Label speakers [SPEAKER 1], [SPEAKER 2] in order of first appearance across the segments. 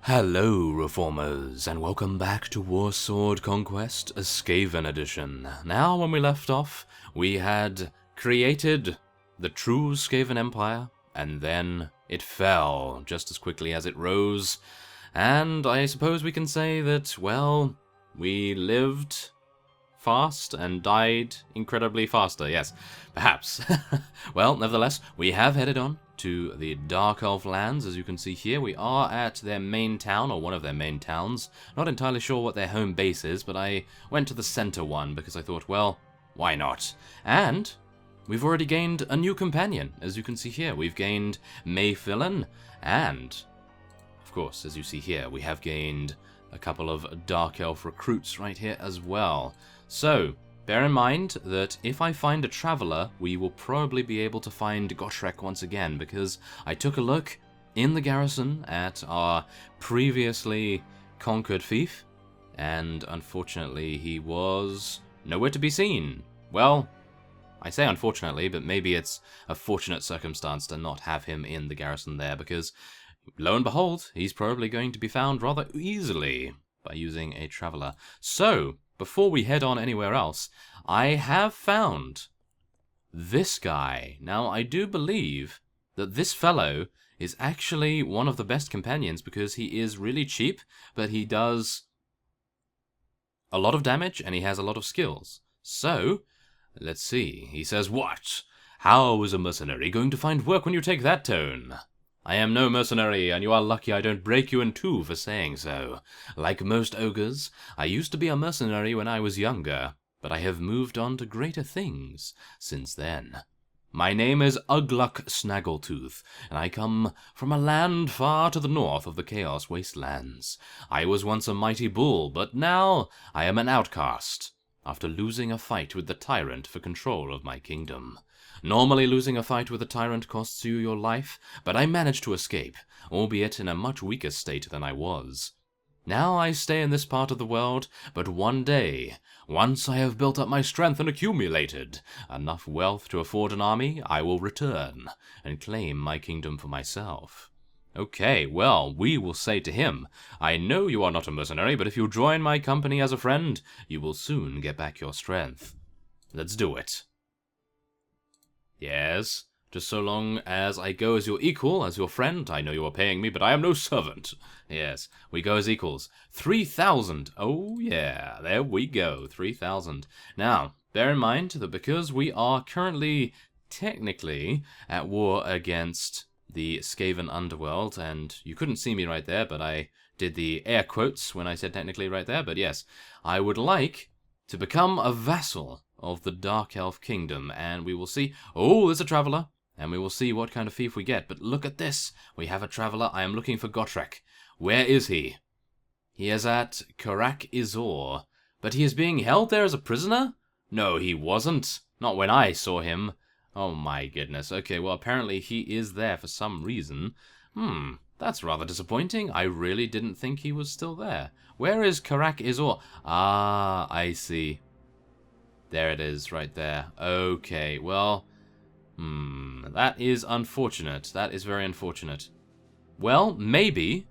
[SPEAKER 1] Hello, Reformers, and welcome back to Warsword Conquest, a Skaven edition. Now, when we left off, we had created the true Skaven Empire, and then it fell just as quickly as it rose. And I suppose we can say that, well, we lived fast and died incredibly faster. Yes, perhaps. Well, nevertheless, we have headed on to the Dark Elf lands. As you can see here, we are at their main town, or one of their main towns. Not entirely sure what their home base is, but I went to the center one because I thought, well, why not? And we've already gained a new companion. As you can see here, we've gained Mayfillan, and of course, as you see here, we have gained a couple of Dark Elf recruits right here as well. So, bear in mind that if I find a traveler, we will probably be able to find Gotrek once again, because I took a look in the garrison at our previously conquered fief, and unfortunately he was nowhere to be seen. Well, I say unfortunately, but maybe it's a fortunate circumstance to not have him in the garrison there, because lo and behold, he's probably going to be found rather easily by using a traveler. So, before we head on anywhere else, I have found this guy. Now, I do believe that this fellow is actually one of the best companions because he is really cheap, but he does a lot of damage and he has a lot of skills. So, let's see. He says, "What? How is a mercenary going to find work when you take that tone? I am no mercenary, and you are lucky I don't break you in two for saying so. Like most ogres, I used to be a mercenary when I was younger, but I have moved on to greater things since then. My name is Ugluck Snaggletooth, and I come from a land far to the north of the Chaos Wastelands. I was once a mighty bull, but now I am an outcast, after losing a fight with the tyrant for control of my kingdom. Normally losing a fight with a tyrant costs you your life, but I managed to escape, albeit in a much weaker state than I was. Now I stay in this part of the world, but one day, once I have built up my strength and accumulated enough wealth to afford an army, I will return and claim my kingdom for myself." Okay, well, we will say to him, "I know you are not a mercenary, but if you join my company as a friend, you will soon get back your strength. Let's do it." "Yes, just so long as I go as your equal, as your friend. I know you are paying me, but I am no servant." Yes, we go as equals. 3,000. Oh, yeah, there we go, 3,000. Now, bear in mind that because we are currently, technically, at war against the Skaven underworld, and you couldn't see me right there, but I did the air quotes when I said technically right there, but yes, I would like to become a vassal of the Dark Elf Kingdom, and we will see. Oh, there's a traveler, and we will see what kind of fief we get. But look at this. We have a traveler. I am looking for Gotrek. Where is he? He is at Kroxigors, but he is being held there as a prisoner? No, he wasn't. Not when I saw him. Oh my goodness. Okay, well, apparently he is there for some reason. That's rather disappointing. I really didn't think he was still there. Where is Kroxigors? Ah, I see. There it is, right there. Okay, well, that is unfortunate. That is very unfortunate. Well, maybe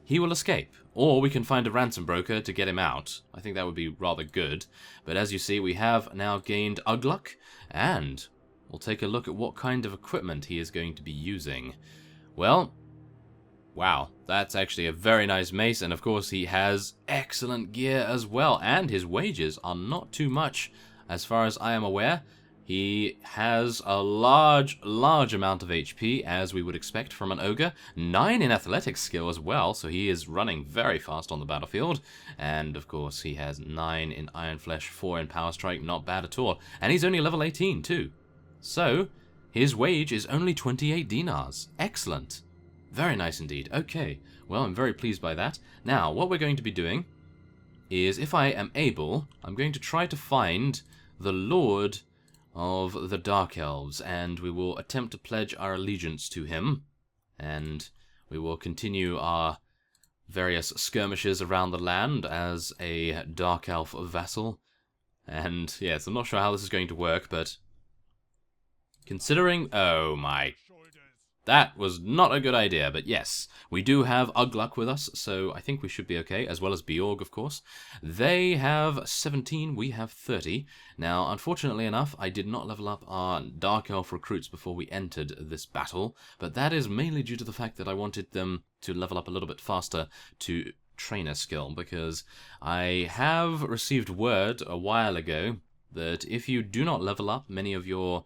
[SPEAKER 1] he will escape, or we can find a ransom broker to get him out. I think that would be rather good. But as you see, we have now gained Ugluck, and we'll take a look at what kind of equipment he is going to be using. Well, wow, that's actually a very nice mace, and of course he has excellent gear as well, and his wages are not too much as far as I am aware. He has a large amount of HP, as we would expect from an ogre. 9 in athletics skill as well, so he is running very fast on the battlefield. And of course he has 9 in Iron Flesh, 4 in Power Strike, not bad at all. And he's only level 18 too. So, his wage is only 28 dinars. Excellent. Very nice indeed. Okay, well, I'm very pleased by that. Now, what we're going to be doing is, if I am able, I'm going to try to find the Lord of the Dark Elves, and we will attempt to pledge our allegiance to him, and we will continue our various skirmishes around the land as a Dark Elf vassal. And, yes, I'm not sure how this is going to work, but considering... Oh, my That was not a good idea, but yes, we do have Ugluk with us, so I think we should be okay, as well as Bjorg, of course. They have 17, we have 30. Now, unfortunately enough, I did not level up our Dark Elf recruits before we entered this battle, but that is mainly due to the fact that I wanted them to level up a little bit faster to trainer skill, because I have received word a while ago that if you do not level up many of your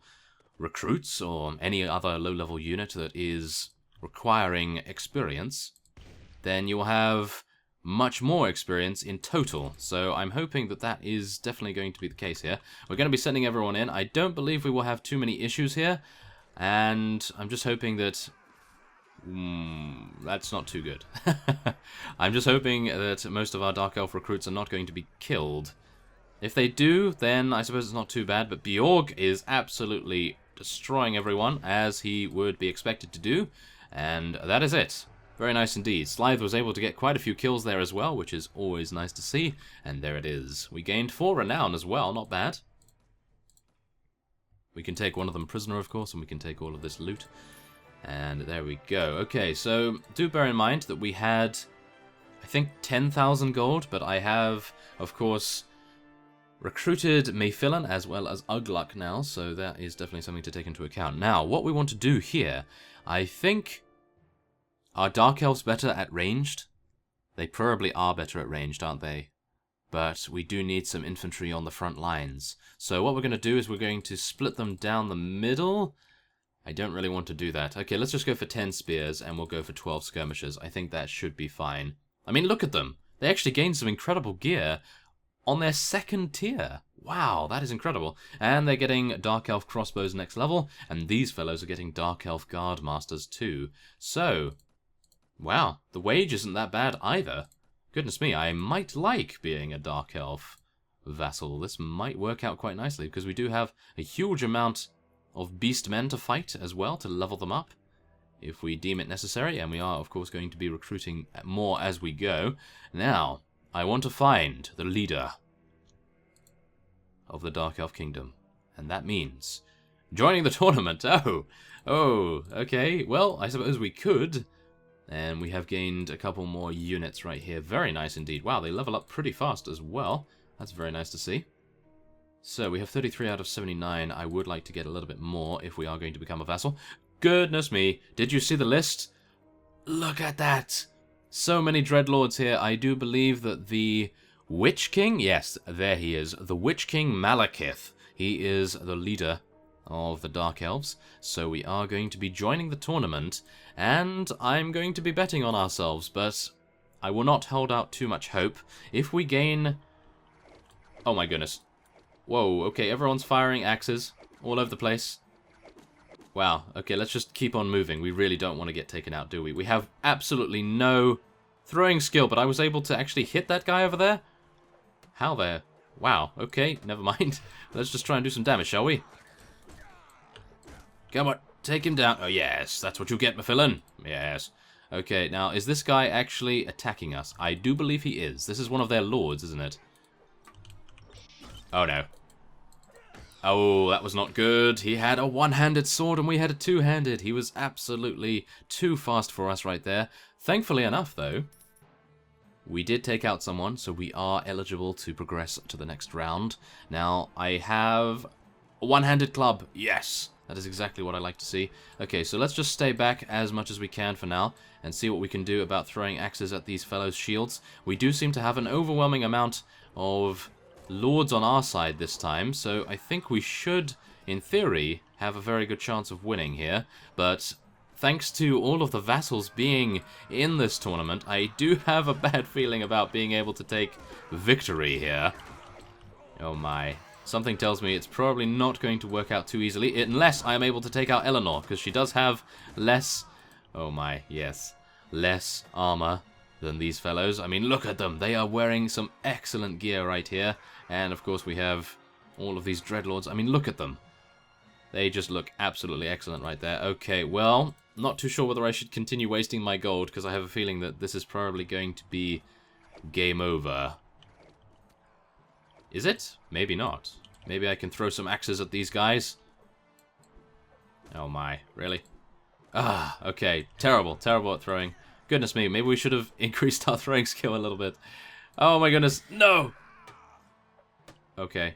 [SPEAKER 1] recruits or any other low-level unit that is requiring experience, then you'll have much more experience in total. So I'm hoping that that is definitely going to be the case here. We're going to be sending everyone in. I don't believe we will have too many issues here, and I'm just hoping that... that's not too good. I'm just hoping that most of our Dark Elf recruits are not going to be killed. If they do, then I suppose it's not too bad, but Bjorg is absolutely destroying everyone, as he would be expected to do, and that is it. Very nice indeed. Slythe was able to get quite a few kills there as well, which is always nice to see, and there it is. We gained 4 renown as well, not bad. We can take one of them prisoner, of course, and we can take all of this loot, and there we go. Okay, so do bear in mind that we had, I think, 10,000 gold, but I have, of course, recruited Mayfillan as well as Ugluk now, so that is definitely something to take into account. Now, what we want to do here, I think, are Dark Elves better at ranged? They probably are better at ranged, aren't they? But we do need some infantry on the front lines. So what we're going to do is we're going to split them down the middle. I don't really want to do that. Okay, let's just go for 10 spears and we'll go for 12 skirmishers. I think that should be fine. I mean, look at them. They actually gained some incredible gear on their 2nd tier. Wow, that is incredible. And they're getting Dark Elf Crossbows next level, and these fellows are getting Dark Elf Guard Masters too. So, wow, the wage isn't that bad either. Goodness me, I might like being a Dark Elf vassal. This might work out quite nicely, because we do have a huge amount of beast men to fight as well, to level them up, if we deem it necessary, and we are, of course, going to be recruiting more as we go. Now, I want to find the leader of the Dark Elf Kingdom, and that means joining the tournament. Oh, okay, well, I suppose we could, and we have gained a couple more units right here. Very nice indeed. Wow, they level up pretty fast as well. That's very nice to see. So, we have 33 out of 79. I would like to get a little bit more if we are going to become a vassal. Goodness me, did you see the list? Look at that! So many Dreadlords here. I do believe that the Witch King, yes, there he is, the Witch King Malekith. He is the leader of the Dark Elves, so we are going to be joining the tournament, and I'm going to be betting on ourselves, but I will not hold out too much hope. If we gain... Oh my goodness. Whoa, okay, everyone's firing axes all over the place. Wow, okay, let's just keep on moving. We really don't want to get taken out, do we? We have absolutely no throwing skill, but I was able to actually hit that guy over there? How there? Wow, okay, never mind. Let's just try and do some damage, shall we? Come on, take him down. Oh, yes, that's what you get, Mayfillan. Yes. Okay, now, is this guy actually attacking us? I do believe he is. This is one of their lords, isn't it? Oh, no. Oh, that was not good. He had a one-handed sword and we had a two-handed. He was absolutely too fast for us right there. Thankfully enough, though, we did take out someone, so we are eligible to progress to the next round. Now, I have a one-handed club. Yes, that is exactly what I like to see. Okay, so let's just stay back as much as we can for now and see what we can do about throwing axes at these fellows' shields. We do seem to have an overwhelming amount of lords on our side this time, so I think we should, in theory, have a very good chance of winning here, but thanks to all of the vassals being in this tournament, I do have a bad feeling about being able to take victory here. Oh my. Something tells me it's probably not going to work out too easily, unless I am able to take out Eleanor, because she does have less... Oh my, yes. Less armor than these fellows. I mean, look at them. They are wearing some excellent gear right here. And, of course, we have all of these Dreadlords. I mean, look at them. They just look absolutely excellent right there. Okay, well, not too sure whether I should continue wasting my gold, because I have a feeling that this is probably going to be game over. Is it? Maybe not. Maybe I can throw some axes at these guys. Oh my, really? Ah, okay. Terrible. Terrible at throwing. Goodness me, maybe we should have increased our throwing skill a little bit. Oh my goodness, no! Okay.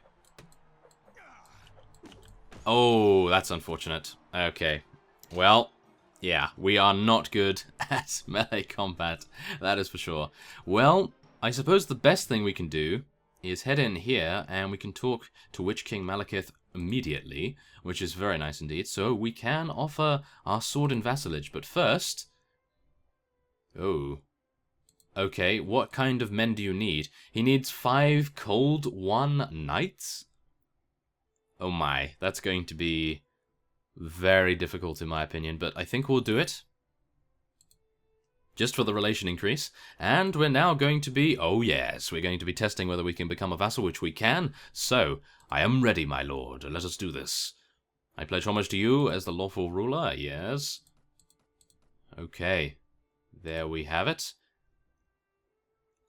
[SPEAKER 1] Oh, that's unfortunate. Okay. Well, yeah, we are not good at melee combat. That is for sure. Well, I suppose the best thing we can do is head in here and we can talk to Witch King Malekith immediately, which is very nice indeed. So we can offer our sword and vassalage, but first... Oh. Okay, what kind of men do you need? He needs 5 cold 1 knights? Oh my, that's going to be very difficult in my opinion, but I think we'll do it. Just for the relation increase. And we're now going to be... Oh yes, we're going to be testing whether we can become a vassal, which we can. So, I am ready, my lord. Let us do this. I pledge homage to you as the lawful ruler. Yes. Okay. There we have it.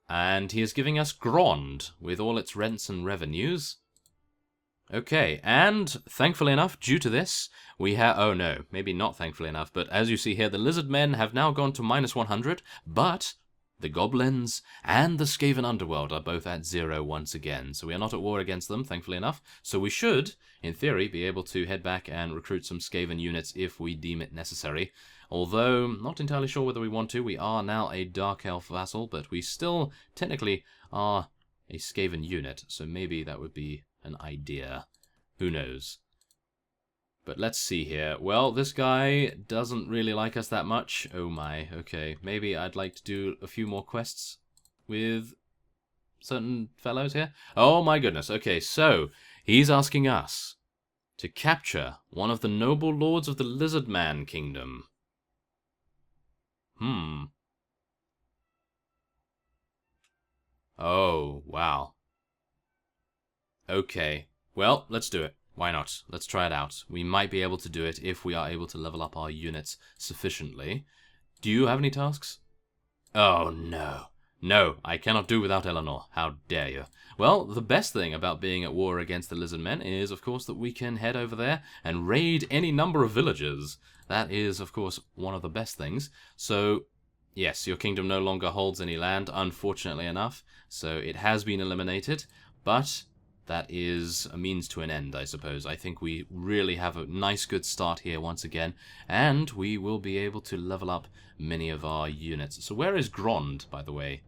[SPEAKER 1] And he is giving us Grond, with all its rents and revenues. Okay, and thankfully enough, due to this, we have... Oh no, maybe not thankfully enough, but as you see here, the Lizardmen have now gone to -100, but the Goblins and the Skaven Underworld are both at 0 once again. So we are not at war against them, thankfully enough. So we should, in theory, be able to head back and recruit some Skaven units if we deem it necessary. Although, not entirely sure whether we want to. We are now a Dark Elf vassal, but we still, technically, are a Skaven unit. So maybe that would be an idea. Who knows? But let's see here. Well, this guy doesn't really like us that much. Oh my, okay. Maybe I'd like to do a few more quests with certain fellows here. Oh my goodness. Okay, so he's asking us to capture one of the noble lords of the Lizardman kingdom. Oh, wow. Okay. Well, let's do it. Why not? Let's try it out. We might be able to do it if we are able to level up our units sufficiently. Do you have any tasks? Oh, no. No, I cannot do without Eleanor. How dare you? Well, the best thing about being at war against the Lizardmen is, of course, that we can head over there and raid any number of villages. That is, of course, one of the best things. So, yes, your kingdom no longer holds any land, unfortunately enough. So it has been eliminated, but that is a means to an end, I suppose. I think we really have a nice good start here once again, and we will be able to level up many of our units. So where is Grond, by the way?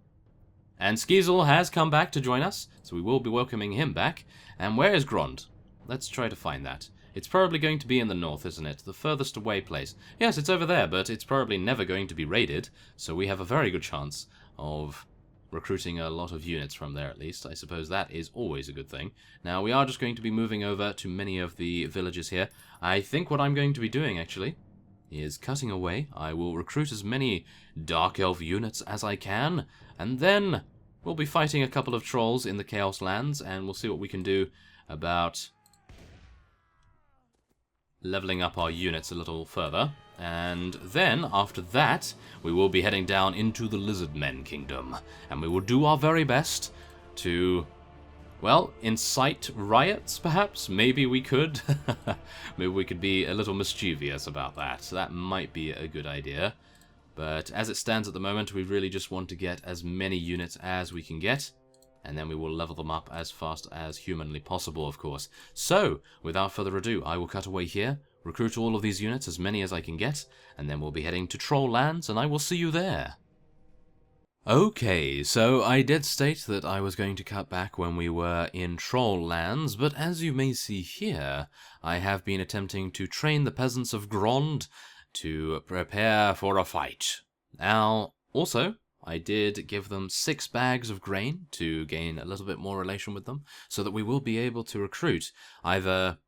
[SPEAKER 1] And Skeezel has come back to join us, so we will be welcoming him back. And where is Grond? Let's try to find that. It's probably going to be in the north, isn't it? The furthest away place. Yes, it's over there, but it's probably never going to be raided, so we have a very good chance of recruiting a lot of units from there, at least. I suppose that is always a good thing. Now, we are just going to be moving over to many of the villages here. I think what I'm going to be doing, actually, is cutting away. I will recruit as many Dark Elf units as I can, and then we'll be fighting a couple of trolls in the Chaos Lands, and we'll see what we can do about leveling up our units a little further. And then, after that, we will be heading down into the Lizardmen Kingdom. And we will do our very best to, well, incite riots, perhaps? Maybe we could. Maybe we could be a little mischievous about that. So that might be a good idea. But as it stands at the moment, we really just want to get as many units as we can get. And then we will level them up as fast as humanly possible, of course. So, without further ado, I will cut away here, recruit all of these units, as many as I can get, and then we'll be heading to Troll Lands, and I will see you there. Okay, so I did state that I was going to cut back when we were in Troll Lands, but as you may see here, I have been attempting to train the peasants of Grond to prepare for a fight. Now, also, I did give them 6 bags of grain to gain a little bit more relation with them, so that we will be able to recruit either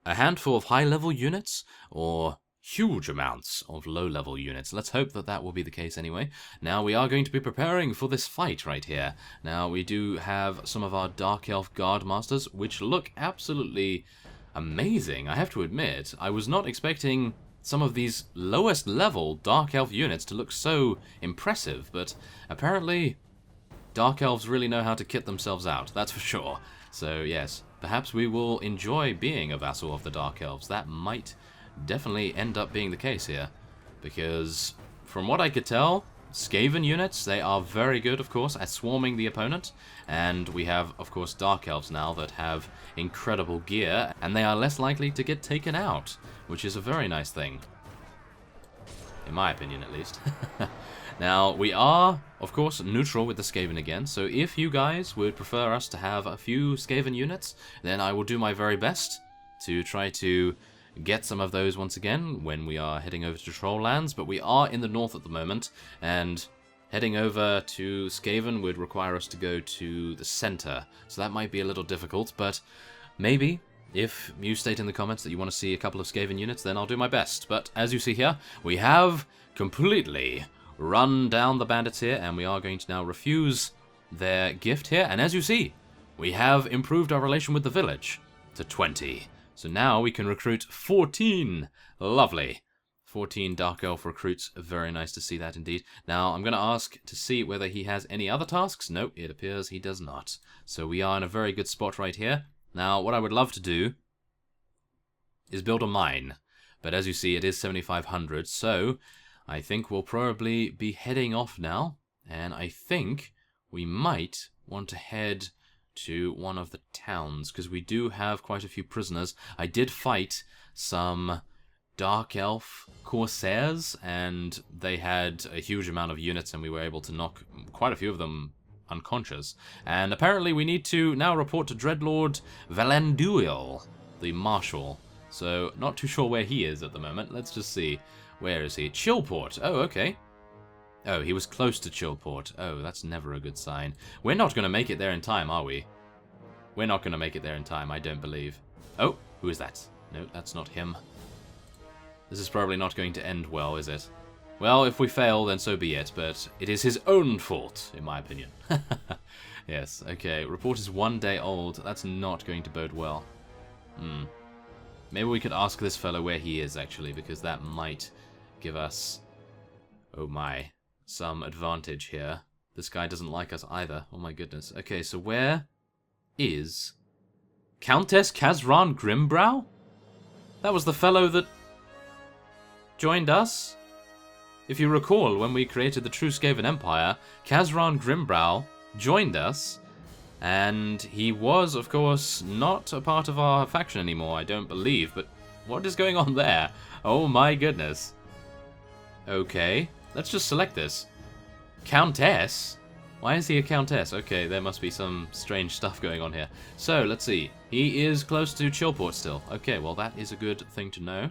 [SPEAKER 1] a handful of high-level units or huge amounts of low-level units. Let's hope that that will be the case anyway. Now, we are going to be preparing for this fight right here. Now, we do have some of our Dark Elf Guard Masters, which look absolutely amazing, I have to admit. I was not expecting some of these lowest level Dark Elf units to look so impressive, but apparently Dark Elves really know how to kit themselves out, that's for sure. So yes, perhaps we will enjoy being a vassal of the Dark Elves. That might definitely end up being the case here. Because, from what I could tell, Skaven units, they are very good, of course, at swarming the opponent. And we have, of course, Dark Elves now that have incredible gear, and they are less likely to get taken out, which is a very nice thing. In my opinion, at least. Now, we are, of course, neutral with the Skaven again, so if you guys would prefer us to have a few Skaven units, then I will do my very best to try to get some of those once again when we are heading over to Troll Lands, but we are in the north at the moment, and heading over to Skaven would require us to go to the center, so that might be a little difficult, but maybe if you state in the comments that you want to see a couple of Skaven units, then I'll do my best. But as you see here, we have completely run down the bandits here, and we are going to now refuse their gift here, and as you see, we have improved our relation with the village to 20. So now we can recruit 14. Lovely. 14 Dark Elf recruits. Very nice to see that indeed. Now, I'm going to ask to see whether he has any other tasks. Nope, it appears he does not. So we are in a very good spot right here. Now, what I would love to do is build a mine. But as you see, it is 7,500. So I think we'll probably be heading off now. And I think we might want to head to one of the towns, because we do have quite a few prisoners. I did fight some Dark Elf Corsairs, and they had a huge amount of units, and we were able to knock quite a few of them unconscious. And apparently we need to now report to Dreadlord Valanduil, the Marshal. So, not too sure where he is at the moment. Let's just see. Where is he? Chillport. Oh, okay. Oh, he was close to Chillport. Oh, that's never a good sign. We're not going to make it there in time, are we? We're not going to make it there in time, I don't believe. Oh, who is that? No, that's not him. This is probably not going to end well, is it? Well, if we fail, then so be it, but it is his own fault, in my opinion. Yes, okay. Report is 1 day old. That's not going to bode well. Maybe we could ask this fellow where he is, actually, because that might give us, oh my, some advantage here. This guy doesn't like us either. Oh my goodness. Okay, so where is Countess Kazran Grimbrow? That was the fellow that joined us? If you recall, when we created the True Skaven Empire, Kazran Grimbrow joined us, and he was, of course, not a part of our faction anymore, I don't believe, but what is going on there? Oh my goodness. Okay, let's just select this. Countess? Why is he a countess? Okay, there must be some strange stuff going on here. So, let's see. He is close to Chillport still. Okay, well that is a good thing to know.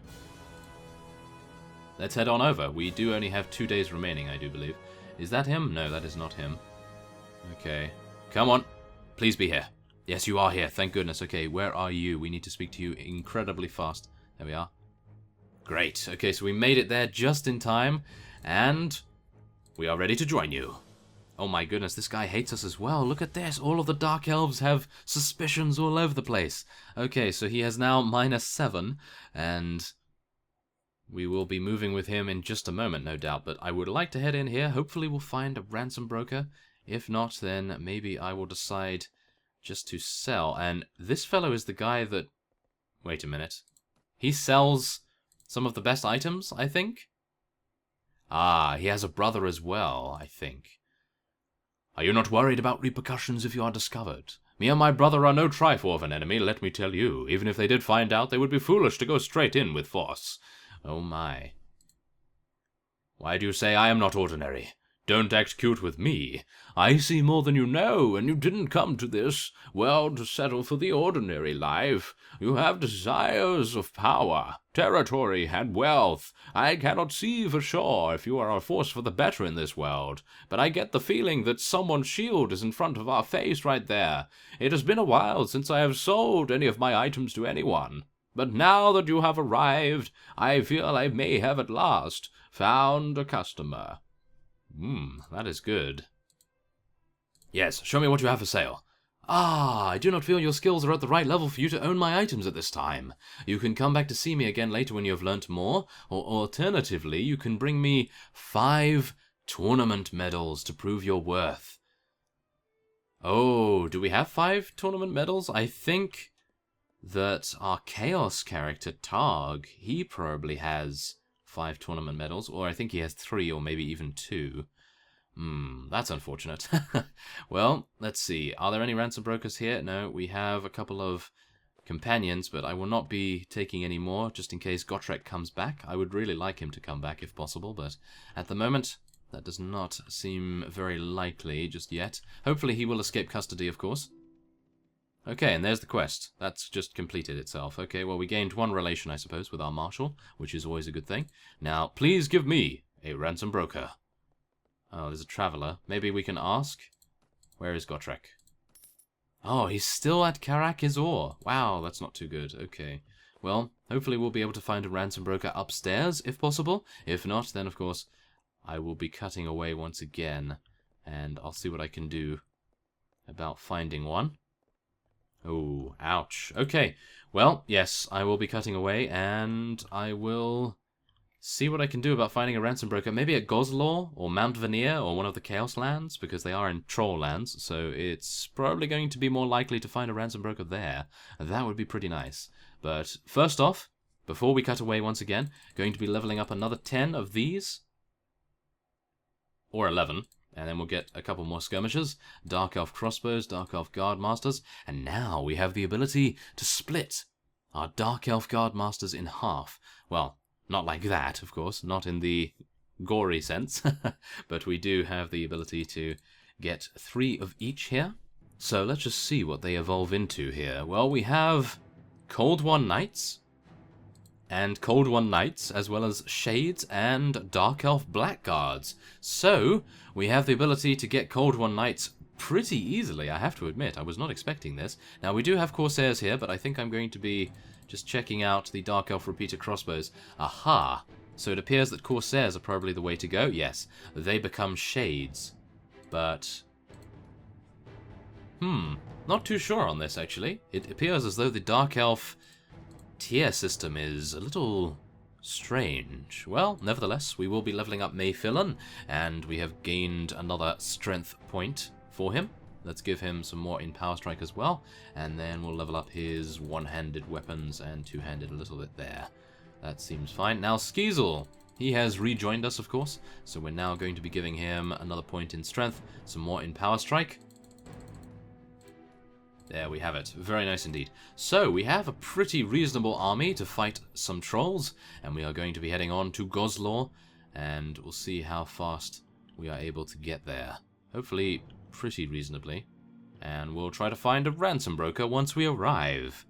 [SPEAKER 1] Let's head on over. We do only have 2 days remaining, I do believe. Is that him? No, that is not him. Okay. Come on. Please be here. Yes, you are here. Thank goodness. Okay, where are you? We need to speak to you incredibly fast. There we are. Great. Okay, so we made it there just in time, and we are ready to join you. Oh my goodness, this guy hates us as well. Look at this. All of the Dark Elves have suspicions all over the place. Okay, so he has now -7, and we will be moving with him in just a moment, no doubt. But I would like to head in here. Hopefully we'll find a Ransom Broker. If not, then maybe I will decide just to sell. And this fellow is the guy that... Wait a minute. He sells some of the best items, I think? Ah, he has a brother as well, I think. Are you not worried about repercussions if you are discovered? Me and my brother are no trifle of an enemy, let me tell you. Even if they did find out, they would be foolish to go straight in with force. Oh my. Why do you say I am not ordinary? Don't act cute with me. I see more than you know, and you didn't come to this world to settle for the ordinary life. You have desires of power, territory, and wealth. I cannot see for sure if you are a force for the better in this world, but I get the feeling that someone's shield is in front of our face right there. It has been a while since I have sold any of my items to anyone. But now that you have arrived, I feel I may have at last found a customer. That is good. Yes, show me what you have for sale. Ah, I do not feel your skills are at the right level for you to own my items at this time. You can come back to see me again later when you have learnt more, or alternatively, you can bring me 5 tournament medals to prove your worth. Oh, do we have 5 tournament medals? I think that our Chaos character, Targ, he probably has 5 tournament medals, or I think he has 3 or maybe even 2. That's unfortunate. Well, let's see. Are there any ransom brokers here? No, we have a couple of companions, but I will not be taking any more, just in case Gotrek comes back. I would really like him to come back if possible, but at the moment, that does not seem very likely just yet. Hopefully he will escape custody, of course. Okay, and there's the quest. That's just completed itself. Okay, well, we gained 1 relation, I suppose, with our marshal, which is always a good thing. Now, please give me a ransom broker. Oh, there's a traveler. Maybe we can ask? Where is Gotrek? Oh, he's still at Karak-Izor. Wow, that's not too good. Okay. Well, hopefully we'll be able to find a ransom broker upstairs, if possible. If not, then, of course, I will be cutting away once again. And I'll see what I can do about finding one. Oh, ouch. Okay. Well, yes, I will be cutting away, and I will see what I can do about finding a ransom broker. Maybe at Gozlor, or Mount Veneer, or one of the Chaos Lands, because they are in Troll Lands, so it's probably going to be more likely to find a ransom broker there. That would be pretty nice. But first off, before we cut away once again, going to be leveling up another 10 of these. Or 11. And then we'll get a couple more skirmishers, Dark Elf Crossbows, Dark Elf Guardmasters, and now we have the ability to split our Dark Elf Guardmasters in half. Well, not like that, of course, not in the gory sense, but we do have the ability to get 3 of each here. So let's just see what they evolve into here. Well, we have Cold One Knights, and Cold One Knights, as well as Shades and Dark Elf Blackguards. So, we have the ability to get Cold One Knights pretty easily, I have to admit. I was not expecting this. Now, we do have Corsairs here, but I think I'm going to be just checking out the Dark Elf Repeater Crossbows. Aha! So it appears that Corsairs are probably the way to go. Yes, they become Shades. But not too sure on this, actually. It appears as though the Dark Elf tier system is a little strange. Well, nevertheless, we will be leveling up Mayfillan, and we have gained another strength point for him. Let's give him some more in Power Strike as well, and then we'll level up his one-handed weapons and two-handed a little bit there. That seems fine. Now, Skeezel, he has rejoined us, of course, so we're now going to be giving him another point in strength, some more in Power Strike. There we have it. Very nice indeed. So, we have a pretty reasonable army to fight some trolls, and we are going to be heading on to Gozlor, and we'll see how fast we are able to get there. Hopefully, pretty reasonably. And we'll try to find a ransom broker once we arrive.